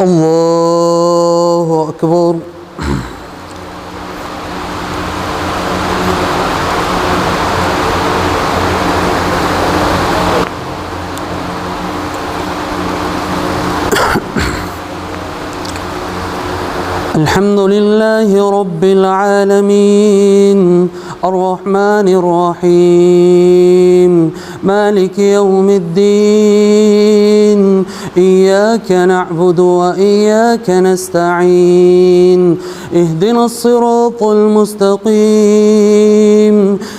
الله أكبر. الحمد لله رب العالمين الرحمن الرحيم مالك يوم الدين إياك نعبد وإياك نستعين اهدنا الصراط المستقيم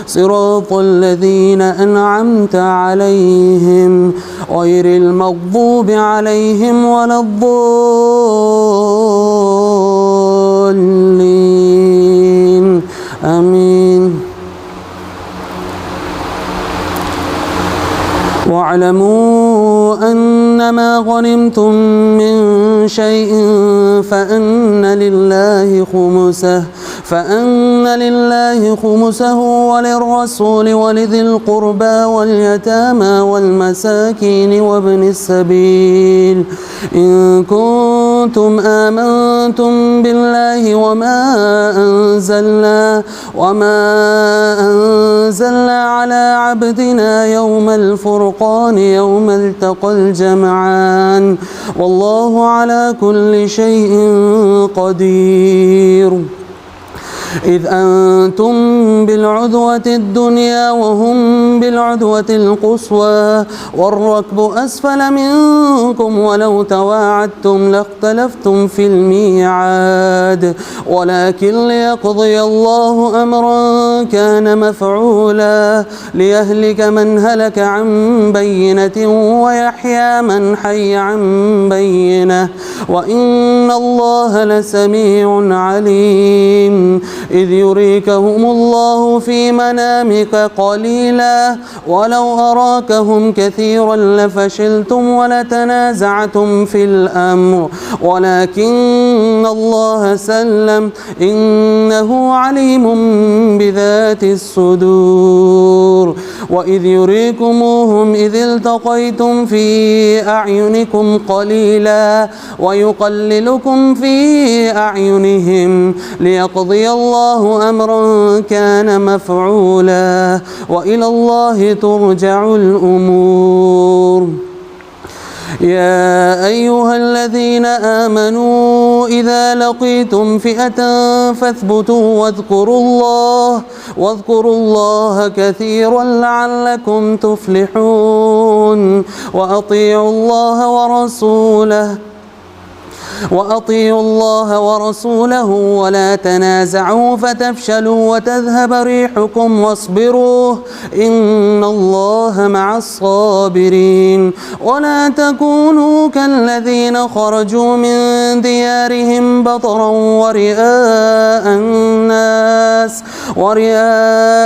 صراط الذين أنعمت عليهم غير المغضوب عليهم ولا الضالين آمين. واعلموا أنما غنمتم من شيء فأن لله خمسه وللرسول ولذي القربى واليتامى والمساكين وابن السبيل إن كنتم آمنتم بالله وما أنزلنا على عبدنا يوم الفرقان يوم التقى الجمعان والله على كل شيء قدير. إذ أنتم بالعدوة الدنيا وهم بالعدوة القصوى والركب أسفل منكم ولو تواعدتم لاختلفتم في الميعاد ولكن ليقضي الله أمرا كان مفعولا ليهلك من هلك عن بينة ويحيى من حي عن بينة وإن الله لسميع عليم. إذ يريكهم الله في منامك قليلا ولو أراكهم كثيرا لفشلتم ولتنازعتم في الأمر ولكن الله سلم إنه عليم بذات الصدور. وإذ يريكموهم إذ التقيتم في أعينكم قليلا ويقللكم في أعينهم ليقضي الله أمرا كان مفعولا وإلى الله ترجع الأمور. يا أيها الذين آمنوا إذا لقيتم فئة فاثبتوا واذكروا الله كثيرا لعلكم تفلحون. وأطيعوا الله ورسوله ولا تنازعوا فتفشلوا وتذهب ريحكم واصبروا إن الله مع الصابرين. ولا تكونوا كالذين خرجوا من ديارهم بطرا ورئاء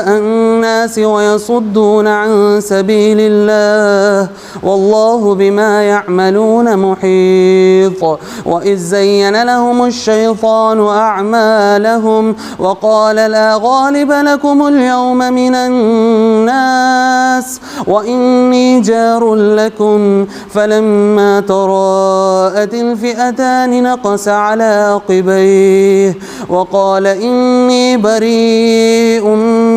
الناس ويصدون عن سبيل الله والله بما يعملون محيط. وإذ زين لهم الشيطان أعمالهم وقال لا غالب لكم اليوم من الناس وإني جار لكم فلما تراءت الفئتان نقص على عقبيه وقال إني بريء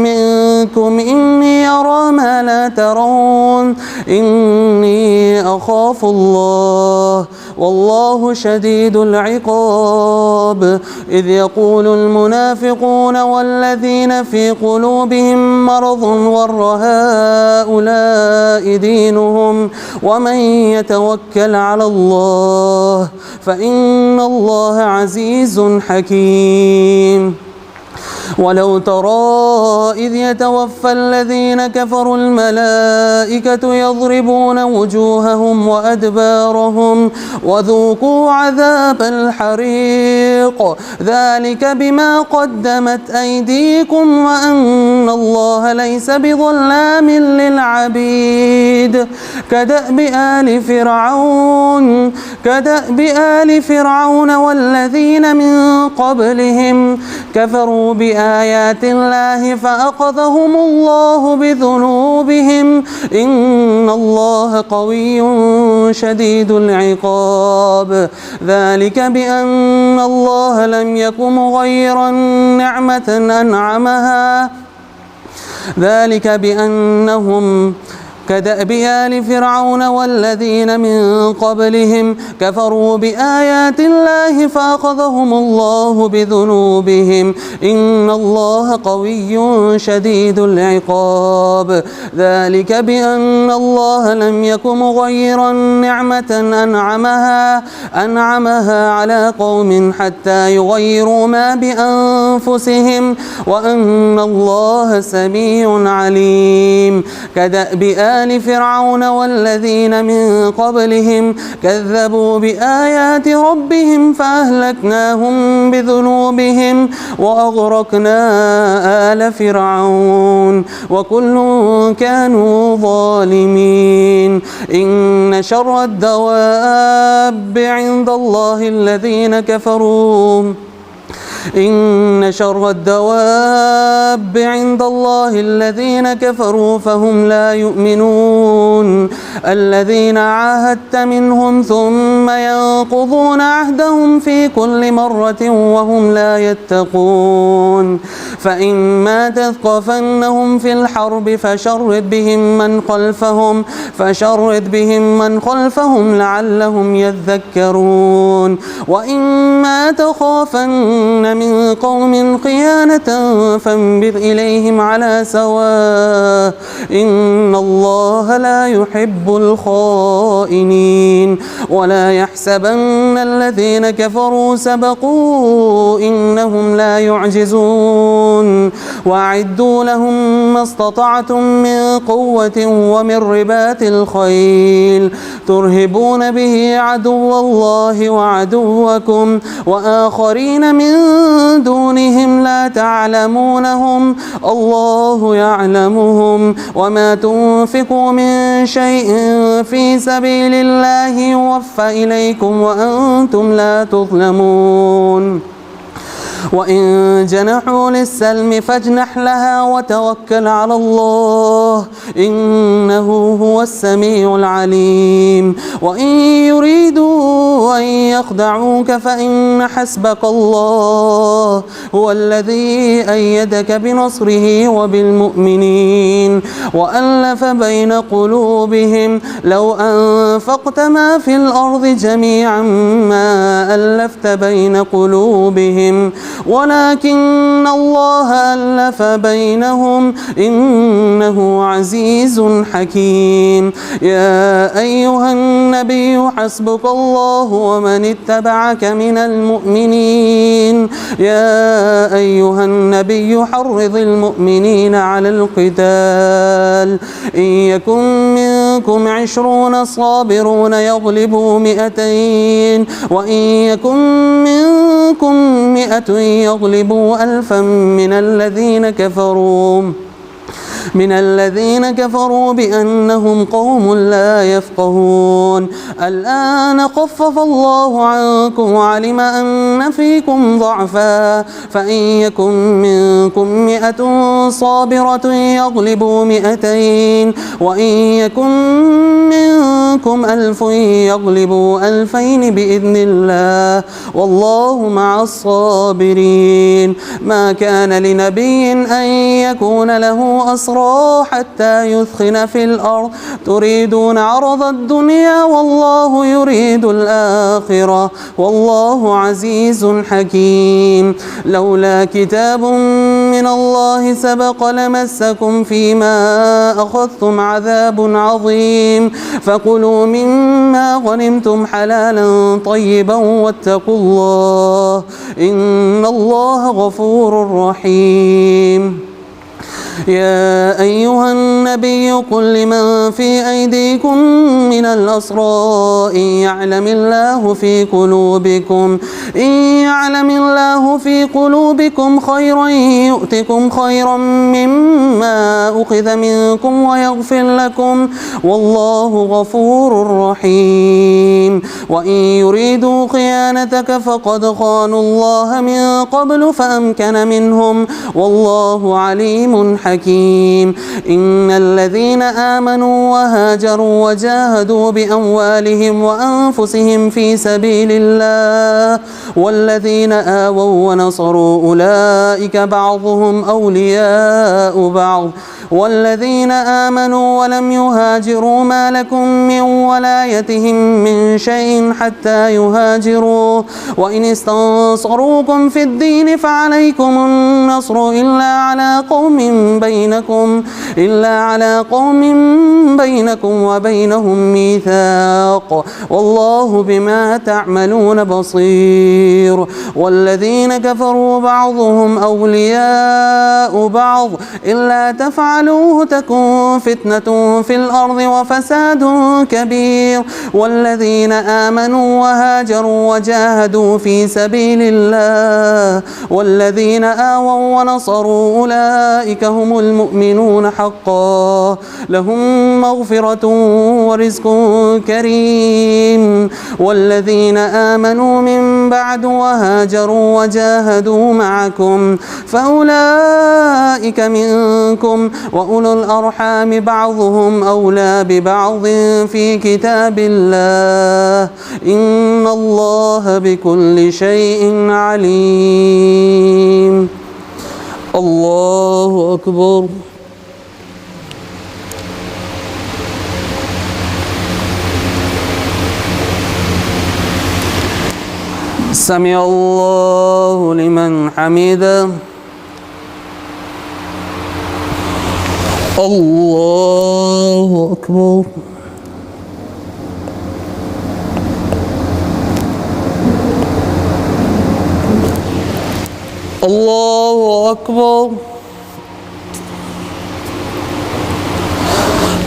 منكم إني أرى ما لا ترون إني أخاف الله والله شديد العقاب. إذ يقول المنافقون والذين في قلوبهم مرض غر هؤلاء دينهم ومن يتوكل على الله فإن الله عزيز حكيم. ولو ترى إذ يتوفى الذين كفروا الملائكة يضربون وجوههم وأدبارهم وذوقوا عذاب الحريق ذلك بما قدمت أيديكم وأن الله ليس بظلام للعبيد. كدأب آل فرعون والذين من قبلهم كفروا بآيات بآيات الله فأخذهم الله بذنوبهم إن الله قوي شديد العقاب. ذلك بأن الله لم يك مغيرا نعمة أنعمها ذلك بأنهم كدأب آل فرعون والذين من قبلهم كفروا بآيات الله فأخذهم الله بذنوبهم إن الله قوي شديد العقاب. ذلك بأن الله لم يك مغيرا نعمة أنعمها على قوم حتى يغيروا ما بأنفسهم وأن الله سميع عليم. كدأب آل فرعون والذين من قبلهم كذبوا بآيات ربهم فأهلكناهم بذنوبهم وأغرقنا آل فرعون وكل كانوا ظالمين. إن شر الدواب عند الله الذين كفروا فهم لا يؤمنون. الذين عاهدت منهم ثم ينقضون عهدهم في كل مرة وهم لا يتقون. فإما تثقفنهم في الحرب فشرد بهم من خلفهم لعلهم يذكرون. وإما تخافن من قوم خيانة فانبذ إليهم على سواء إن الله لا يحب الخائنين. ولا يحسبن الذين كفروا سبقوا إنهم لا يعجزون. وأعدوا لهم ما استطعتم من قوة ومن رباط الخيل ترهبون به عدو الله وعدوكم وآخرين من دونهم لا تعلمونهم الله يعلمهم. وما تنفقوا من شيء في سبيل الله يوفى إليكم وأنتم لا تظلمون. وإن جنحوا للسلم فاجنح لها وتوكل على الله إنه هو السميع العليم. وإن يريدوا أن يخدعوك فإن حسبك الله هو الذي أيدك بنصره وبالمؤمنين وألف بين قلوبهم لو أنفقت ما في الأرض جميعا ما ألفت بين قلوبهم ولكن الله ألف بينهم إنه عزيز حكيم. يا أيها النبي حسبك الله ومن اتبعك من المؤمنين. يا أيها النبي حرض المؤمنين على القتال إن يكن منكم 20 صابرون يغلبوا 200 وإن يكن منكم 100 يغلبوا 1000 من الذين كفروا بأنهم قوم لا يفقهون. الآن خفف الله عنكم وعلم أن فيكم ضعفا فإن يكن منكم 100 صابرة يغلبوا 200 وإن يكن منكم 1000 يغلبوا 2000 بإذن الله والله مع الصابرين. ما كان لنبي أن يكون له أسرى حتى يثخن في الأرض تريدون عرض الدنيا والله يريد الآخرة والله عزيز حكيم. لولا كتاب من الله سبق لمسكم فيما أخذتم عذاب عظيم فكلوا مما غنمتم حلالا طيبا واتقوا الله إن الله غفور رحيم. يا أيها النبي قل لمن في أيديكم من الأسرى إن يعلم الله في قلوبكم خيرا يؤتكم خيرا مما أخذ منكم ويغفر لكم والله غفور رحيم وإن يريدوا خيانتك فقد خانوا الله من قبل فأمكن منهم والله عليم حكيم إن الذين آمنوا وهاجروا وجاهدوا بأموالهم وأنفسهم في سبيل الله والذين آووا ونصروا أولئك بعضهم أولياء بعض والذين آمنوا ولم يهاجروا ما لكم من ولايتهم من شيء حتى يهاجروا وإن استنصروكم في الدين فعليكم النصر إلا على قوم بينكم وبينهم ميثاق والله بما تعملون بصير والذين كفروا بعضهم أولياء بعض إلا تفعلوه تكن فتنة في الأرض وفساد كبير والذين آمنوا وهاجروا وجاهدوا في سبيل الله والذين آووا ونصروا أولئك هم المؤمنون حقا لهم مغفرة ورزق كريم والذين آمنوا من بعد وهاجروا وجاهدوا معكم فأولئك منكم وأولو الأرحام بعضهم أولى ببعض في كتاب الله إن الله بكل شيء عليم الله أكبر سمع الله لمن حمده الله أكبر الله أكبر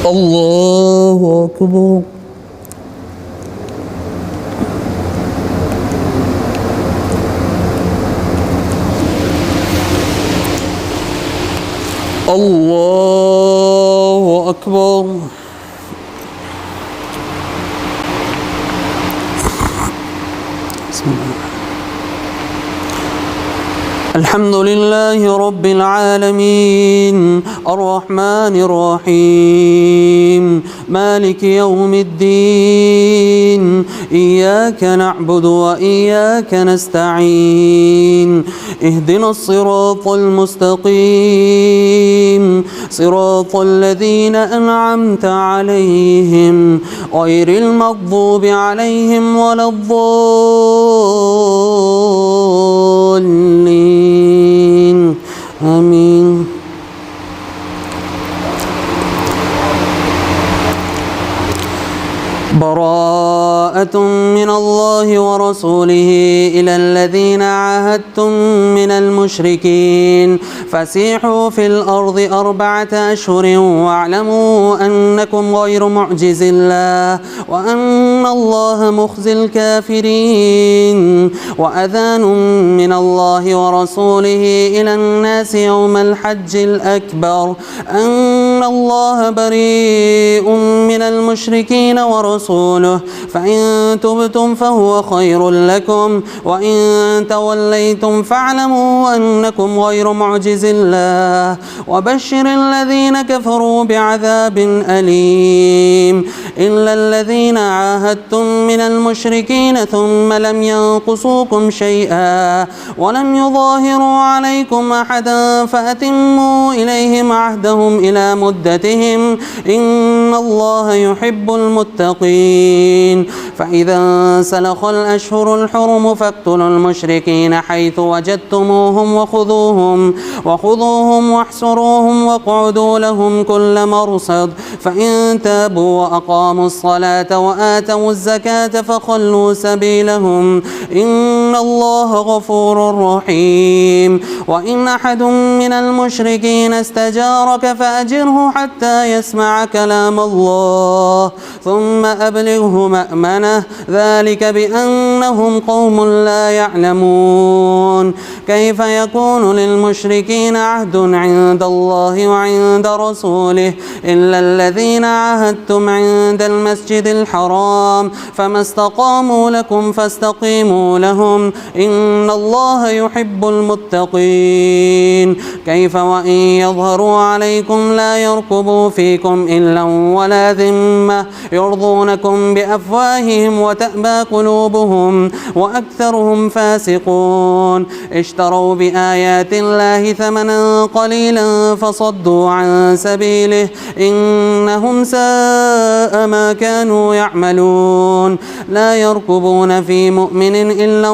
الله أكبر الله أكبر بسم الله الحمد لله رب العالمين الرحمن الرحيم مالك يوم الدين إياك نعبد وإياك نستعين اهدنا الصراط المستقيم صراط الذين أنعمت عليهم غير المغضوب عليهم ولا الضالين آمين براءة من الله ورسوله إلى الذين عاهدتم من المشركين فسيحوا في الأرض 4 أشهر واعلموا أنكم غير معجز الله وأن الله مخزي الكافرين وأذان من الله ورسوله إلى الناس يوم الحج الأكبر أن الله بريء من المشركين ورسوله فإن تبتم فهو خير لكم وإن توليتم فاعلموا أنكم غير معجز الله وبشر الذين كفروا بعذاب أليم إلا الذين عاهدتم من المشركين ثم لم ينقصوكم شيئا ولم يظاهروا عليكم أحدا فأتموا إليهم عهدهم إلى مدتهم إن الله يحب المتقين. فإذا انسلخ الأشهر الحرم فاقتلوا المشركين حيث وجدتموهم وخذوهم واحصروهم واقعدوا لهم كل مرصد فإن تابوا وأقاموا الصلاة وآتوا الزكاة فخلوا سبيلهم إن الله غفور رحيم. وإن أحد من المشركين استجارك فأجره حتى يسمع كلام الله ثم أبلغه مأمنه ذلك بأنهم قوم لا يعلمون. كيف يكون للمشركين عهد عند الله وعند رسوله إلا الذين عاهدتم عند المسجد الحرام فما استقاموا لكم فاستقيموا لهم إن الله يحب المتقين. كيف وإن يظهروا عليكم لا يرقبوا فيكم إلا ولا ذمة يرضونكم بأفواههم وتأبى قلوبهم وأكثرهم فاسقون. اشتروا بآيات الله ثمنا قليلا فصدوا عن سبيله إنهم ساء ما كانوا يعملون. لا يرقبون في مؤمن إلا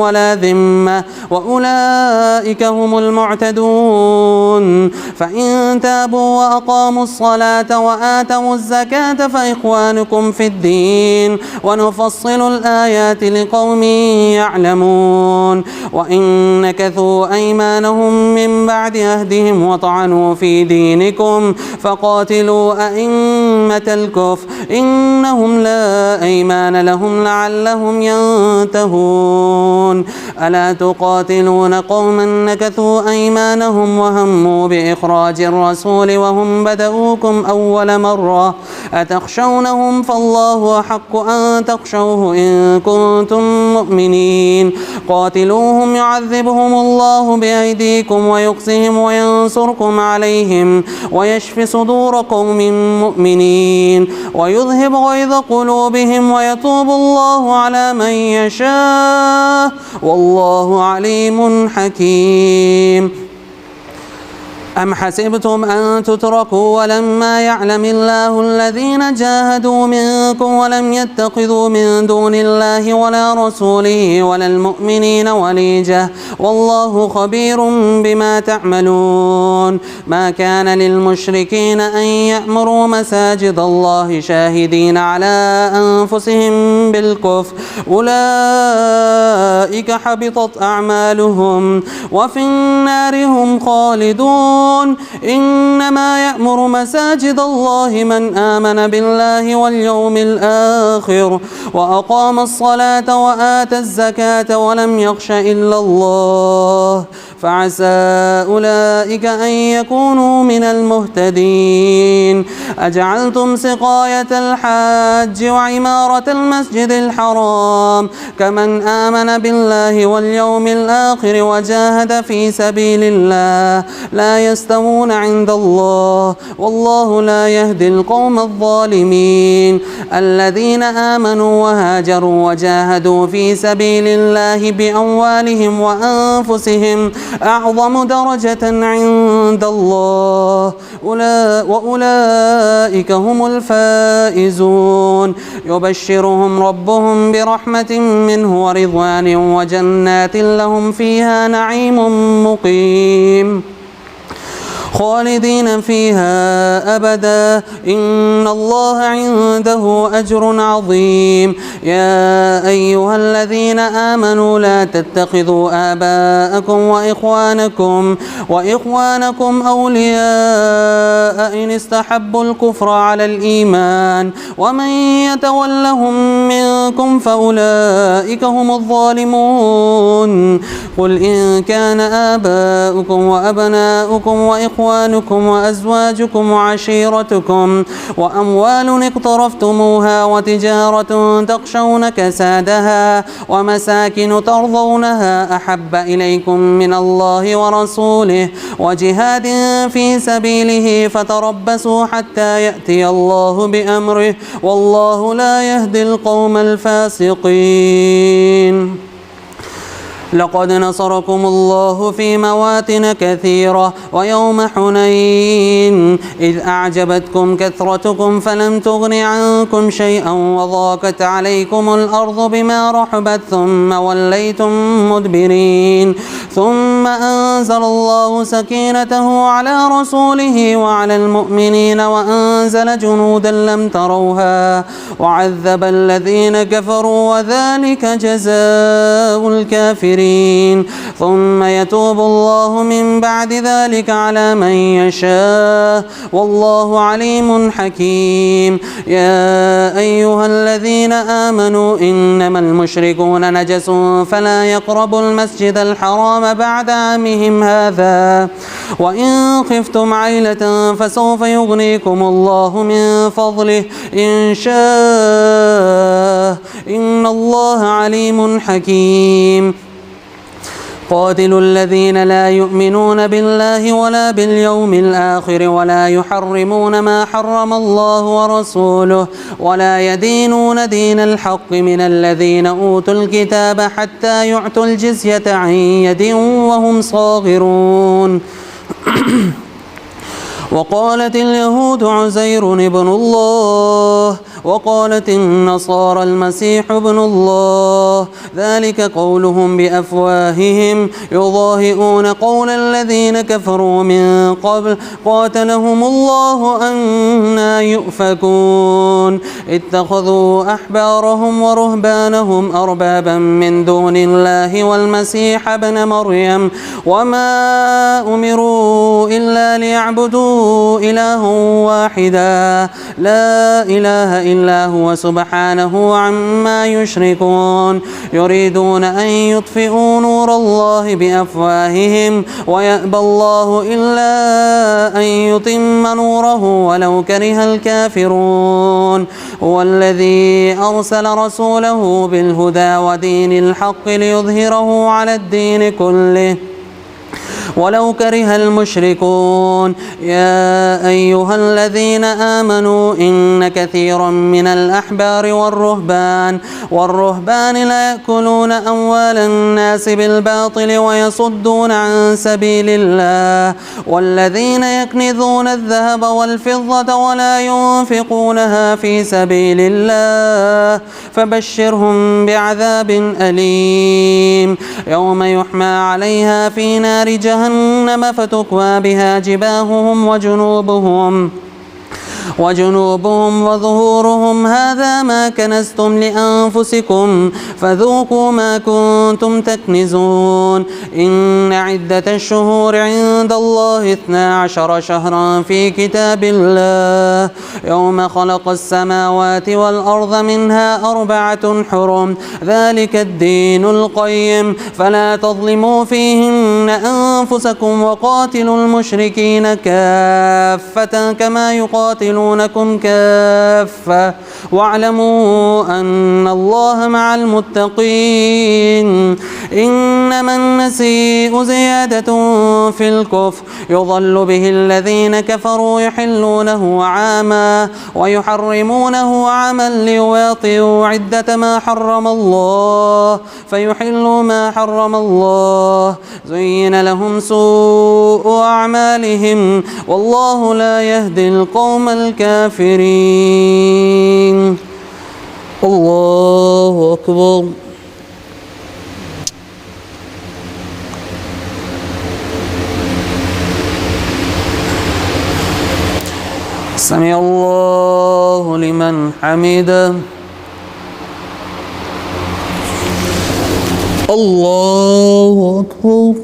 ولا ذمة وأولئك هم المعتدون. فإن تابوا وأقاموا الصلاة وآتوا الزكاة فإخوانكم في الدين ونفصل الآيات لقوم يعلمون. وإن نكثوا أيمانهم من بعد عهدهم وطعنوا في دينكم فقاتلوا أئمة الكفر إنهم لا أيمان لهم لعلهم ينتهون. ألا تقاتلون قوما نكثوا أيمانهم وهموا بإخراج الرسول وهم بدؤوكم أول مرة أتخشونهم فالله أحق أن تخشوه إن كنتم مؤمنين. قاتلوهم يعذبهم الله بأيديكم ويخزهم وينصركم عليهم ويشف صدور قوم مؤمنين ويذهب غيظ قلوبهم ويتوب الله على من يشاء والله عليم حكيم. أم حسبتم أن تتركوا ولما يعلم الله الذين جاهدوا منكم ولم يتخذوا من دون الله ولا رسوله ولا المؤمنين وليجة والله خبير بما تعملون. ما كان للمشركين أن يأمروا مساجد الله شاهدين على أنفسهم بالكفر أولئك حبطت أعمالهم وفي النار هم خالدون. إنما يأمر مساجد الله من آمن بالله واليوم الآخر وأقام الصلاة وآتى الزكاة ولم يخش إلا الله فعسى أولئك أن يكونوا من المهتدين. أجعلتم سقاية الحاج وعمارة المسجد الحرام كمن آمن بالله واليوم الآخر وجاهد في سبيل الله لا يستوون عند الله والله لا يهدي القوم الظالمين. الذين آمنوا وهاجروا وجاهدوا في سبيل الله بأموالهم وأنفسهم أعظم درجة عند الله وأولئك هم الفائزون. يبشرهم ربهم برحمة منه ورضوان وجنات لهم فيها نعيم مقيم خالدين فيها أبدا إن الله عنده أجر عظيم. يا أيها الذين آمنوا لا تتخذوا آباءكم وإخوانكم أولياء إن استحبوا الكفر على الإيمان ومن يتولهم منكم فأولئك هم الظالمون. قل إن كان آباؤكم وأبناؤكم وإخوانكم وأزواجكم وعشيرتكم وأموال اقترفتموها وتجارة تخشون كسادها ومساكن ترضونها أحب إليكم من الله ورسوله وجهاد في سبيله فتربصوا حتى يأتي الله بأمره والله لا يهدي القوم الفاسقين. لقد نصركم الله في مواطن كثيرة ويوم حنين إذ أعجبتكم كثرتكم فلم تغن عنكم شيئا وضاقت عليكم الأرض بما رحبت ثم وليتم مدبرين ثم أنزل الله سكينته على رسوله وعلى المؤمنين وأنزل جنودا لم تروها وعذب الذين كفروا وذلك جزاء الكافرين ثم يتوب الله من بعد ذلك على من يشاء والله عليم حكيم يا أيها الذين آمنوا إنما المشركون نجس فلا يقربوا المسجد الحرام بعد عامهم هذا وإن خفتم عيلة فسوف يغنيكم الله من فضله إن شاء إن الله عليم حكيم قاتلوا الذين لا يؤمنون بالله ولا باليوم الآخر ولا يحرمون ما حرم الله ورسوله ولا يدينون دين الحق من الذين أوتوا الكتاب حتى يعطوا الجزية عن يد وهم صاغرون وقالت اليهود عزير ابن الله وقالت النصارى المسيح ابن الله ذلك قولهم بأفواههم يضاهئون قول الذين كفروا من قبل قاتلهم الله أنى يؤفكون اتخذوا أحبارهم ورهبانهم أربابا من دون الله والمسيح ابن مريم وما أمروا إلا ليعبدوا إلها واحدا لا إله إلا هو سبحانه عما يشركون يريدون أن يطفئوا نور الله بأفواههم ويأبى الله إلا أن يتم نوره ولو كره الكافرون هو الذي أرسل رسوله بالهدى ودين الحق ليظهره على الدين كله ولو كره المشركون يا أيها الذين آمنوا إن كثيرا من الأحبار والرهبان لا يأكلون أموال الناس بالباطل ويصدون عن سبيل الله والذين يكنزون الذهب والفضة ولا ينفقونها في سبيل الله فبشرهم بعذاب أليم يوم يحمى عليها في نار جهنم فتكوى بها جباههم وجنوبهم وظهورهم هذا ما كنزتم لأنفسكم فذوقوا ما كنتم تكنزون إن عدة الشهور عند الله 12 شهرا في كتاب الله يوم خلق السماوات والأرض منها 4 حرم ذلك الدين القيم فلا تظلموا فيهن أنفسكم وقاتلوا المشركين كافة كما يقاتلونكم كافة واعلموا أن الله مع المتقين إنما النسيء زيادة في الكفر يضل به الذين كفروا يحلونه عاما ويحرمونه عاما ليواطئوا عدة ما حرم الله فيحلوا ما حرم الله زين لهم سوء أعمالهم والله لا يهدي القوم الكافرين الله أكبر سمع الله لمن حمده الله أكبر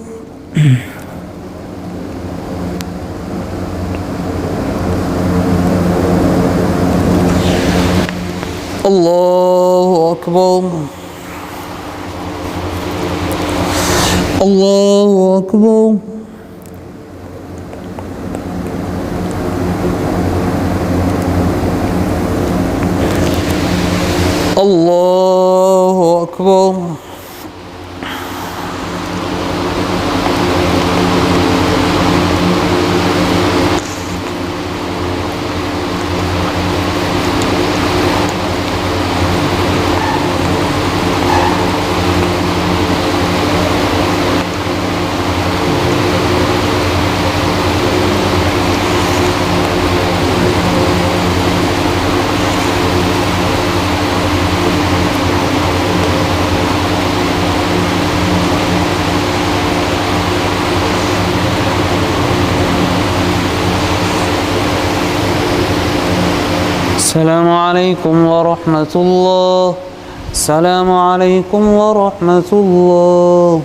الله أكبر الله أكبر الله أكبر السلام عليكم ورحمة الله. السلام عليكم ورحمة الله.